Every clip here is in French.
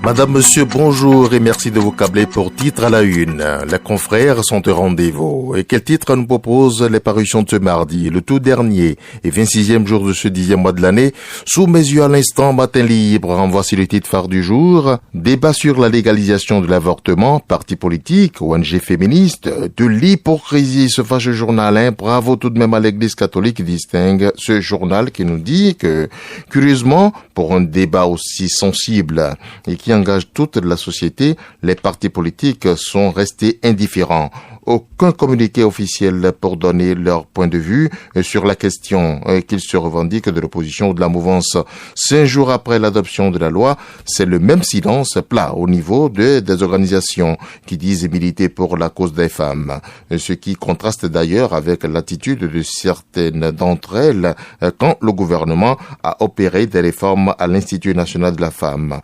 Madame, monsieur, bonjour et merci de vous câbler pour Titre à la Une. Les confrères sont au rendez-vous. Et quel titre nous propose les parutions de ce mardi, le tout dernier et 26e jour de ce 10e mois de l'année? Sous mes yeux à l'instant, Matin Libre. En voici le titre phare du jour. Débat sur la légalisation de l'avortement, parti politique, ONG féministe, de l'hypocrisie, ce fâcheux journal. Bravo tout de même à l'Église catholique qui distingue ce journal qui nous dit que, curieusement, pour un débat aussi sensible et qui engage toute la société, les partis politiques sont restés indifférents. Aucun communiqué officiel pour donner leur point de vue sur la question qu'ils se revendiquent de l'opposition ou de la mouvance. 5 jours après l'adoption de la loi, c'est le même silence plat au niveau des organisations qui disent militer pour la cause des femmes. Ce qui contraste d'ailleurs avec l'attitude de certaines d'entre elles quand le gouvernement a opéré des réformes à l'Institut national de la femme.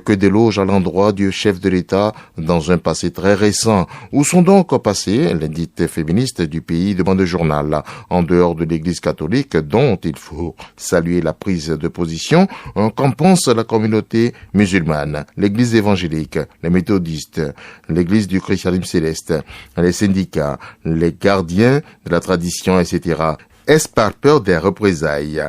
Que d'éloges à l'endroit du chef de l'État dans un passé très récent. Où sont donc passées les dites féministes du pays, demande le journal, en dehors de l'Église catholique, dont il faut saluer la prise de position, qu'en pense la communauté musulmane, l'Église évangélique, les méthodistes, l'Église du christianisme céleste, les syndicats, les gardiens de la tradition, etc. Est-ce par peur des représailles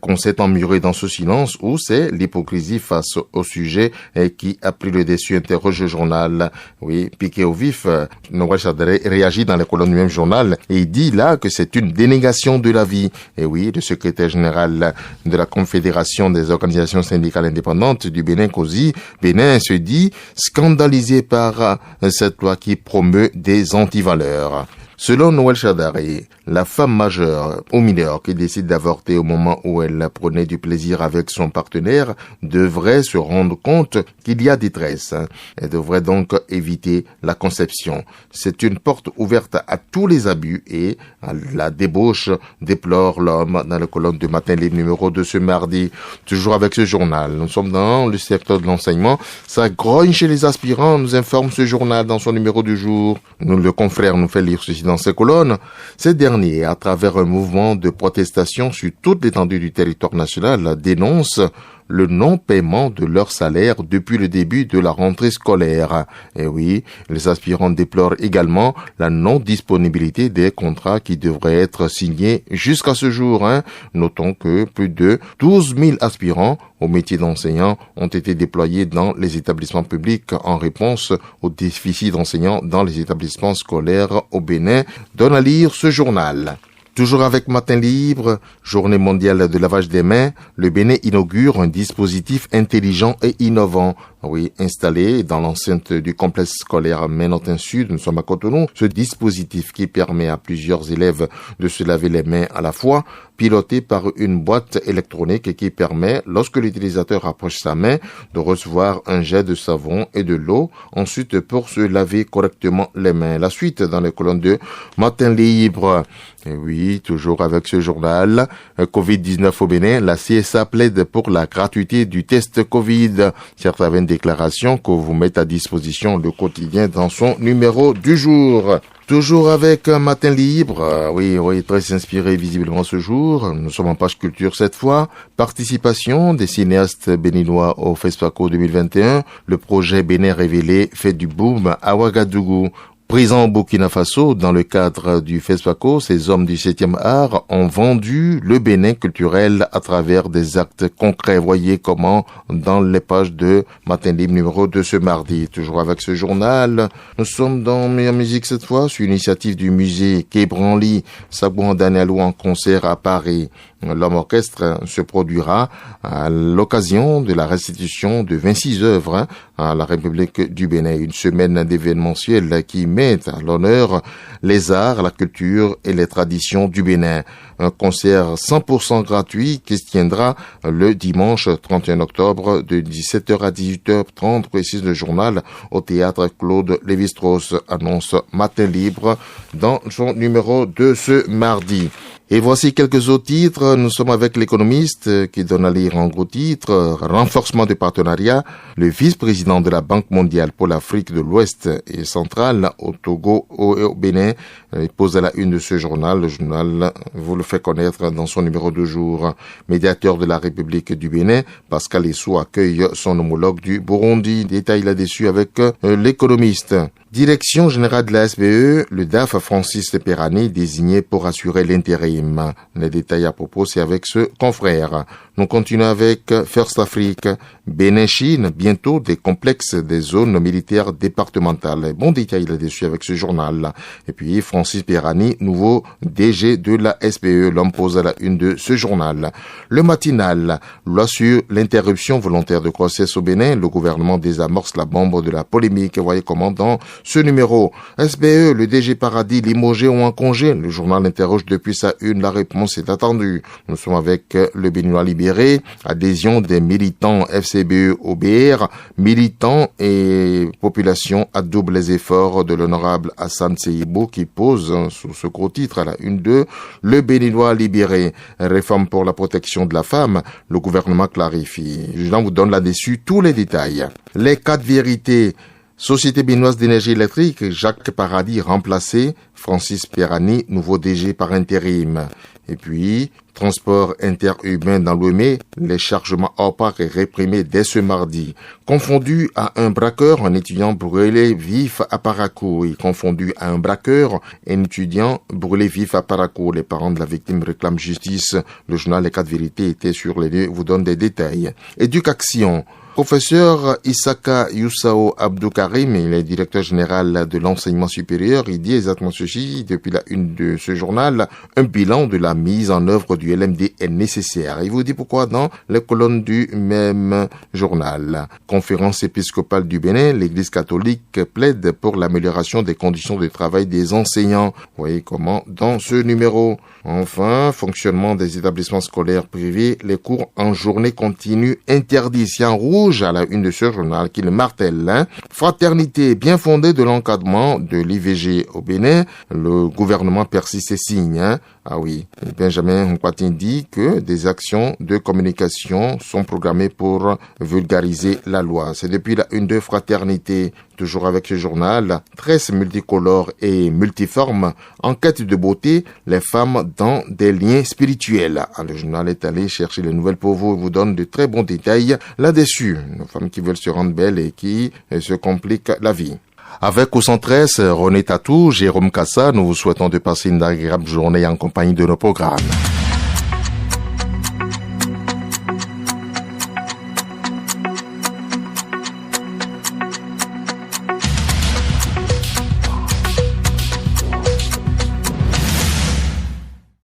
qu'on s'est emmuré dans ce silence ou c'est l'hypocrisie face au sujet qui a pris le dessus, interroge le journal. Oui, piqué au vif, Noël Chaderet réagit dans les colonnes du même journal et il dit là que c'est une dénégation de la vie. Et oui, le secrétaire général de la Confédération des organisations syndicales indépendantes du Bénin, COSI, Bénin, se dit scandalisé par cette loi qui promeut des antivaleurs. Selon Noël Chaderet, la femme majeure ou mineure qui décide d'avorter au moment où elle prenait du plaisir avec son partenaire devrait se rendre compte qu'il y a détresse. Elle devrait donc éviter la conception. C'est une porte ouverte à tous les abus et à la débauche, déplore l'homme dans la colonne de Matin Libre numéro 2 ce mardi. Toujours avec ce journal, nous sommes dans le secteur de l'enseignement. Ça grogne chez les aspirants, nous informe ce journal dans son numéro du jour. Nous, le confrère, nous fait lire ceci dans ces colonnes. Ces derniers, à travers un mouvement de protestation sur toute l'étendue du territoire national, dénoncent le non-paiement de leur salaire depuis le début de la rentrée scolaire. Et oui, les aspirants déplorent également la non-disponibilité des contrats qui devraient être signés jusqu'à ce jour. Notons que plus de 12 000 aspirants au métier d'enseignant ont été déployés dans les établissements publics en réponse au déficit d'enseignants dans les établissements scolaires au Bénin. Donne à lire ce journal. Toujours avec Matin Libre, Journée mondiale de lavage des mains, le Bénin inaugure un dispositif intelligent et innovant. Oui, installé dans l'enceinte du complexe scolaire Ménotin Sud, nous sommes à Cotonou. Ce dispositif qui permet à plusieurs élèves de se laver les mains à la fois, piloté par une boîte électronique qui permet, lorsque l'utilisateur approche sa main, de recevoir un jet de savon et de l'eau, ensuite pour se laver correctement les mains. La suite dans les colonnes de Matin Libre. Et oui, toujours avec ce journal, Covid-19 au Bénin, la CSA plaide pour la gratuité du test Covid. Certaines déclarations que vous mettez à disposition le quotidien dans son numéro du jour. Toujours avec un Matin Libre, oui, très inspiré visiblement ce jour. Nous sommes en page culture cette fois. Participation des cinéastes béninois au FESPACO 2021. Le projet Bénin révélé fait du boom à Ouagadougou. Présents au Burkina Faso, dans le cadre du FESPACO, ces hommes du 7e art ont vendu le Bénin culturel à travers des actes concrets. Voyez comment dans les pages de Matin Libre numéro 2 ce mardi. Toujours avec ce journal, nous sommes dans Meilleure Musique cette fois, sur l'initiative du musée Quai Branly, Sabouan Danielou en concert à Paris. L'homme orchestre se produira à l'occasion de la restitution de 26 œuvres à la République du Bénin. Une semaine d'événementiel qui met à l'honneur les arts, la culture et les traditions du Bénin. Un concert 100% gratuit qui se tiendra le dimanche 31 octobre de 17h à 18h30, précise le journal, au théâtre Claude Lévi-Strauss, annonce Matin Libre dans son numéro de ce mardi. Et voici quelques autres titres. Nous sommes avec l'Économiste qui donne à lire en gros titre renforcement de partenariat. Le vice-président de la Banque mondiale pour l'Afrique de l'Ouest et centrale au Togo et au Bénin pose à la une de ce journal. Le journal vous le fait connaître dans son numéro de jour. Médiateur de la République du Bénin, Pascal Essou accueille son homologue du Burundi. Détail là-dessus avec l'Économiste. Direction générale de la SBE, le DAF Francis Perani désigné pour assurer l'intérim. Les détails à propos, c'est avec ce confrère. Nous continuons avec First Afrique. Bénin-Chine, bientôt des complexes des zones militaires départementales. Bon détail là-dessus avec ce journal. Et puis Francis Perani, nouveau DG de la SBE, l'homme pose à la une de ce journal. Le matinal, loi sur l'interruption volontaire de grossesse au Bénin. Le gouvernement désamorce la bombe de la polémique. Voyez comment dans ce numéro. SBE, le DG Paradis, limogé ou en congé. Le journal interroge depuis sa une. La réponse est attendue. Nous sommes avec le Béninois libéré. Adhésion des militants FCBE au BR. Militants et population à doubles efforts de l'honorable Hassan Seyibou qui pose sous ce gros titre à la une de le Béninois libéré. Réforme pour la protection de la femme. Le gouvernement clarifie. Je vous donne là-dessus tous les détails. Les 4 vérités. Société béninoise d'énergie électrique, Jacques Paradis remplacé, Francis Perani, nouveau DG par intérim. Et puis, transport interurbain dans l'Ouémé, les chargements hors parc réprimés dès ce mardi. Confondu à un braqueur, un étudiant brûlé vif à Parakou. Et confondu à un braqueur, un étudiant brûlé vif à Parakou. Les parents de la victime réclament justice. Le journal Les 4 vérités était sur les lieux, vous donne des détails. Éducation. Professeur Isaka Youssao Abdou Karim, il est directeur général de l'enseignement supérieur. Il dit exactement ceci depuis la une de ce journal. Un bilan de la mise en œuvre du LMD est nécessaire. Il vous dit pourquoi dans les colonnes du même journal. Conférence épiscopale du Bénin, l'Église catholique plaide pour l'amélioration des conditions de travail des enseignants. Vous voyez comment dans ce numéro. Enfin, fonctionnement des établissements scolaires privés, les cours en journée continue interdits. C'est en rouge à la une de ce journal qui le martèle. Fraternité bien fondée de l'encadrement de l'IVG au Bénin. Le gouvernement persiste et signe. Ah oui, Benjamin Nkwatin dit que des actions de communication sont programmées pour vulgariser la loi. C'est depuis la une de Fraternité. Toujours avec ce journal, tresse multicolore et multiforme, en quête de beauté, les femmes dans des liens spirituels. Le journal est allé chercher les nouvelles pour vous et vous donne de très bons détails là-dessus. Nos femmes qui veulent se rendre belles et qui se compliquent la vie. Avec au 113, René Tatou, Jérôme Kassa, nous vous souhaitons de passer une agréable journée en compagnie de nos programmes.